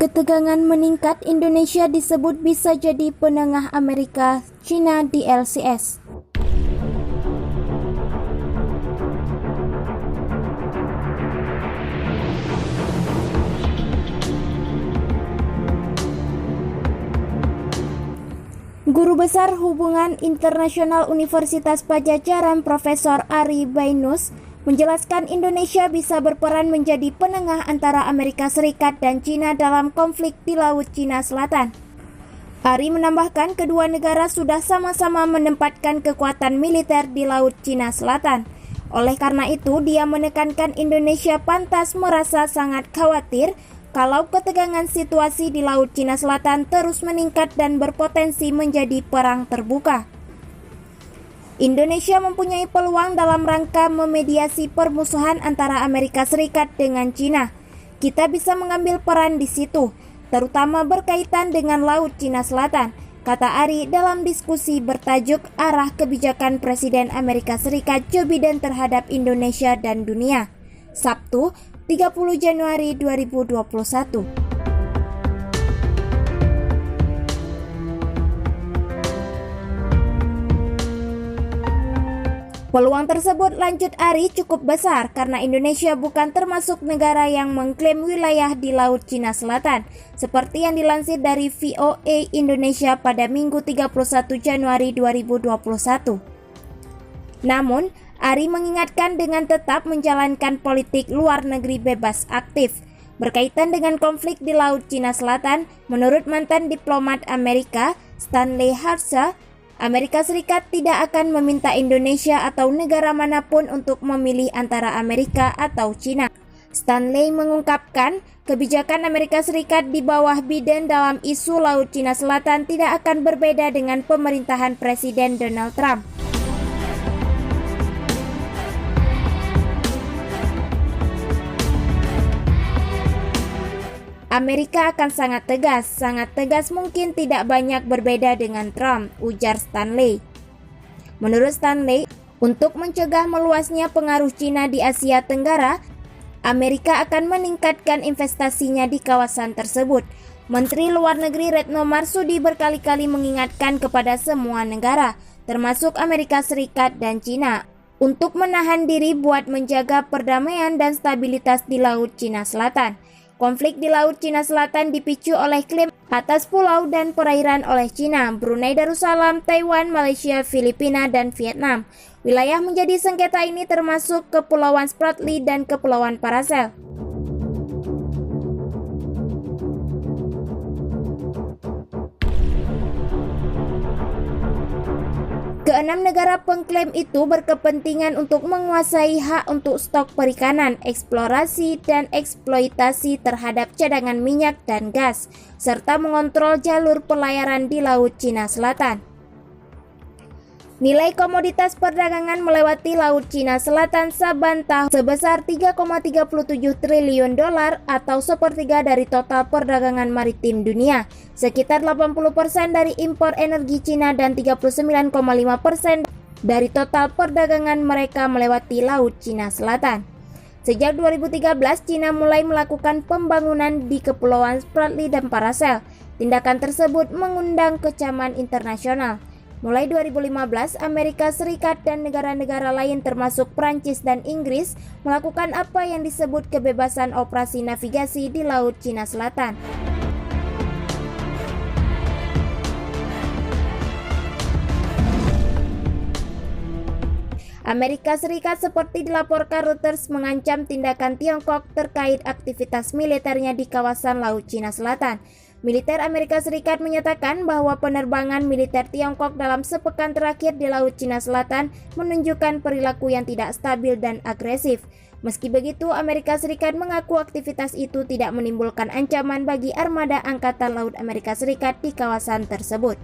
Ketegangan meningkat, Indonesia disebut bisa jadi penengah Amerika China di LCS. Guru Besar Hubungan Internasional Universitas Padjadjaran Profesor Ari Bainus menjelaskan Indonesia bisa berperan menjadi penengah antara Amerika Serikat dan China dalam konflik di Laut Cina Selatan. Ari menambahkan kedua negara sudah sama-sama menempatkan kekuatan militer di Laut Cina Selatan. Oleh karena itu, dia menekankan Indonesia pantas merasa sangat khawatir kalau ketegangan situasi di Laut Cina Selatan terus meningkat dan berpotensi menjadi perang terbuka. Indonesia mempunyai peluang dalam rangka memediasi permusuhan antara Amerika Serikat dengan China. Kita bisa mengambil peran di situ, terutama berkaitan dengan Laut Cina Selatan, kata Ari dalam diskusi bertajuk Arah Kebijakan Presiden Amerika Serikat Joe Biden terhadap Indonesia dan Dunia, Sabtu, 30 Januari 2021. Peluang tersebut, lanjut Ari, cukup besar karena Indonesia bukan termasuk negara yang mengklaim wilayah di Laut Cina Selatan, seperti yang dilansir dari VOA Indonesia pada Minggu 31 Januari 2021. Namun, Ari mengingatkan dengan tetap menjalankan politik luar negeri bebas aktif. Berkaitan dengan konflik di Laut Cina Selatan, menurut mantan diplomat Amerika, Stanley Hartsa, Amerika Serikat tidak akan meminta Indonesia atau negara manapun untuk memilih antara Amerika atau China. Stanley mengungkapkan, kebijakan Amerika Serikat di bawah Biden dalam isu Laut Cina Selatan tidak akan berbeda dengan pemerintahan Presiden Donald Trump. Amerika akan sangat tegas mungkin tidak banyak berbeda dengan Trump, ujar Stanley. Menurut Stanley, untuk mencegah meluasnya pengaruh China di Asia Tenggara, Amerika akan meningkatkan investasinya di kawasan tersebut. Menteri Luar Negeri Retno Marsudi berkali-kali mengingatkan kepada semua negara, termasuk Amerika Serikat dan China, untuk menahan diri buat menjaga perdamaian dan stabilitas di Laut Cina Selatan. Konflik di Laut Cina Selatan dipicu oleh klaim atas pulau dan perairan oleh China, Brunei Darussalam, Taiwan, Malaysia, Filipina, dan Vietnam. Wilayah menjadi sengketa ini termasuk Kepulauan Spratly dan Kepulauan Paracel. Keenam negara pengklaim itu berkepentingan untuk menguasai hak untuk stok perikanan, eksplorasi dan eksploitasi terhadap cadangan minyak dan gas, serta mengontrol jalur pelayaran di Laut Cina Selatan. Nilai komoditas perdagangan melewati Laut Cina Selatan saban tahun sebesar 3,37 triliun dolar atau sepertiga dari total perdagangan maritim dunia, sekitar 80% dari impor energi Cina dan 39,5% dari total perdagangan mereka melewati Laut Cina Selatan. Sejak 2013, Cina mulai melakukan pembangunan di Kepulauan Spratly dan Paracel. Tindakan tersebut mengundang kecaman internasional. Mulai 2015, Amerika Serikat dan negara-negara lain termasuk Prancis dan Inggris melakukan apa yang disebut kebebasan operasi navigasi di Laut Cina Selatan. Amerika Serikat seperti dilaporkan Reuters mengancam tindakan Tiongkok terkait aktivitas militernya di kawasan Laut Cina Selatan. Militer Amerika Serikat menyatakan bahwa penerbangan militer Tiongkok dalam sepekan terakhir di Laut Cina Selatan menunjukkan perilaku yang tidak stabil dan agresif. Meski begitu, Amerika Serikat mengaku aktivitas itu tidak menimbulkan ancaman bagi armada Angkatan Laut Amerika Serikat di kawasan tersebut.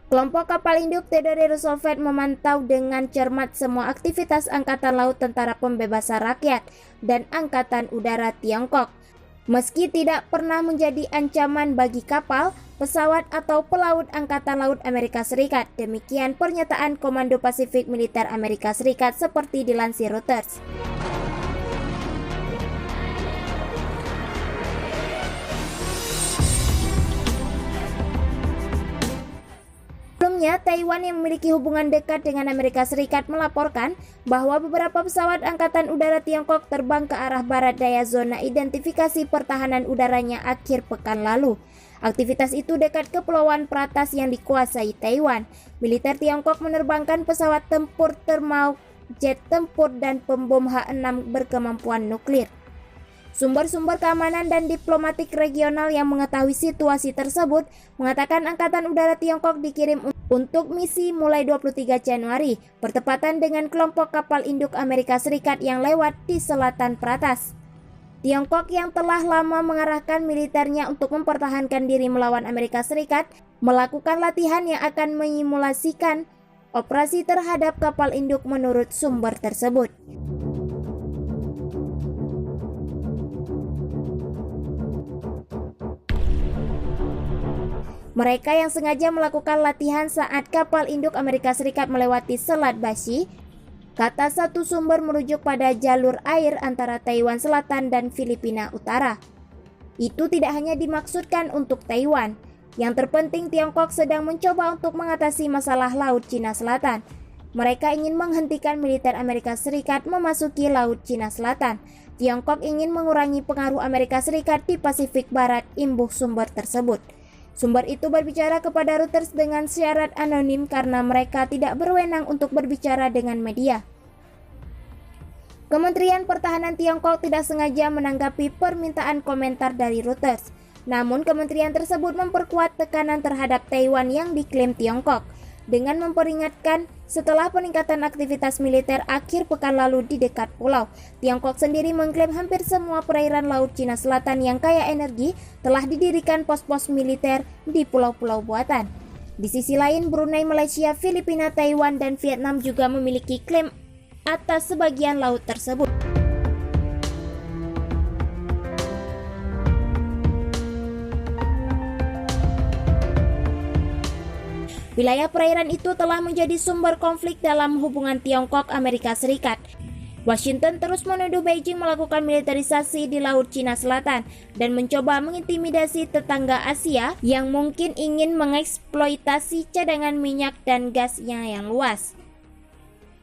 Kelompok kapal induk Theodore Roosevelt memantau dengan cermat semua aktivitas Angkatan Laut Tentara Pembebasan Rakyat dan Angkatan Udara Tiongkok. Meski tidak pernah menjadi ancaman bagi kapal, pesawat atau pelaut Angkatan Laut Amerika Serikat. Demikian pernyataan Komando Pasifik Militer Amerika Serikat seperti dilansir Reuters. Sebelumnya, Taiwan yang memiliki hubungan dekat dengan Amerika Serikat melaporkan bahwa beberapa pesawat Angkatan Udara Tiongkok terbang ke arah barat daya zona identifikasi pertahanan udaranya akhir pekan lalu. Aktivitas itu dekat kepulauan peratas yang dikuasai Taiwan. Militer Tiongkok menerbangkan pesawat tempur Thermal, jet tempur, dan pembom H-6 berkemampuan nuklir. Sumber-sumber keamanan dan diplomatik regional yang mengetahui situasi tersebut mengatakan Angkatan Udara Tiongkok dikirim untuk misi mulai 23 Januari, bertepatan dengan kelompok kapal induk Amerika Serikat yang lewat di selatan peratas. Tiongkok yang telah lama mengarahkan militernya untuk mempertahankan diri melawan Amerika Serikat, melakukan latihan yang akan menyimulasikan operasi terhadap kapal induk menurut sumber tersebut. Mereka yang sengaja melakukan latihan saat kapal induk Amerika Serikat melewati Selat Bashi, kata satu sumber merujuk pada jalur air antara Taiwan Selatan dan Filipina Utara. Itu tidak hanya dimaksudkan untuk Taiwan. Yang terpenting, Tiongkok sedang mencoba untuk mengatasi masalah Laut Cina Selatan. Mereka ingin menghentikan militer Amerika Serikat memasuki Laut Cina Selatan. Tiongkok ingin mengurangi pengaruh Amerika Serikat di Pasifik Barat, imbuh sumber tersebut. Sumber itu berbicara kepada Reuters dengan syarat anonim karena mereka tidak berwenang untuk berbicara dengan media. Kementerian Pertahanan Tiongkok tidak sengaja menanggapi permintaan komentar dari Reuters. Namun kementerian tersebut memperkuat tekanan terhadap Taiwan yang diklaim Tiongkok dengan memperingatkan setelah peningkatan aktivitas militer akhir pekan lalu di dekat pulau. Tiongkok sendiri mengklaim hampir semua perairan Laut Cina Selatan yang kaya energi telah didirikan pos-pos militer di pulau-pulau buatan. Di sisi lain, Brunei, Malaysia, Filipina, Taiwan, dan Vietnam juga memiliki klaim atas sebagian laut tersebut. Wilayah perairan itu telah menjadi sumber konflik dalam hubungan Tiongkok-Amerika Serikat. Washington terus menuduh Beijing melakukan militerisasi di Laut Cina Selatan dan mencoba mengintimidasi tetangga Asia yang mungkin ingin mengeksploitasi cadangan minyak dan gasnya yang luas.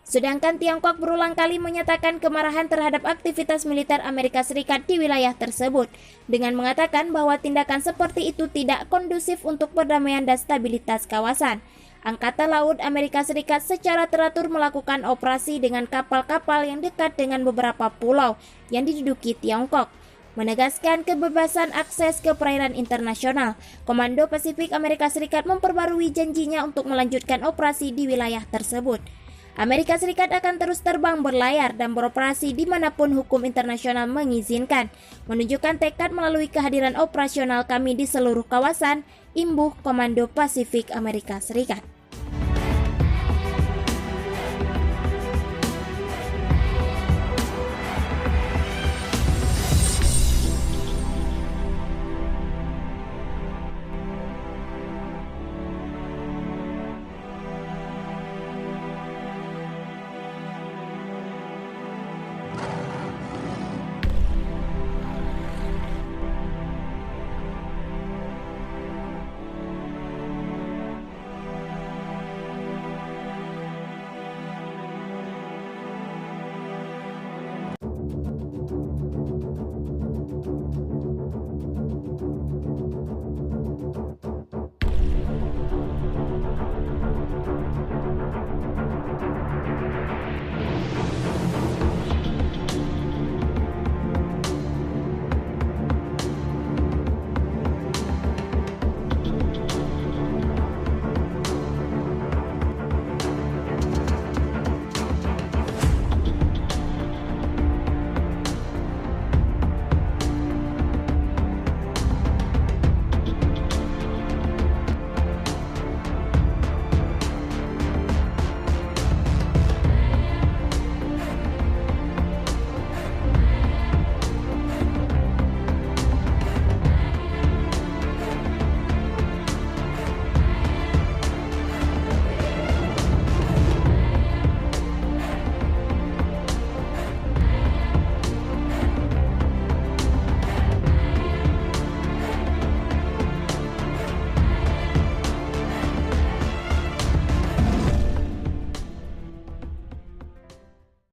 Sedangkan Tiongkok berulang kali menyatakan kemarahan terhadap aktivitas militer Amerika Serikat di wilayah tersebut dengan mengatakan bahwa tindakan seperti itu tidak kondusif untuk perdamaian dan stabilitas kawasan. Angkatan Laut Amerika Serikat secara teratur melakukan operasi dengan kapal-kapal yang dekat dengan beberapa pulau yang diduduki Tiongkok, menegaskan kebebasan akses ke perairan internasional. Komando Pasifik Amerika Serikat memperbarui janjinya untuk melanjutkan operasi di wilayah tersebut. Amerika Serikat akan terus terbang berlayar dan beroperasi dimanapun hukum internasional mengizinkan, menunjukkan tekad melalui kehadiran operasional kami di seluruh kawasan, imbuh Komando Pasifik Amerika Serikat.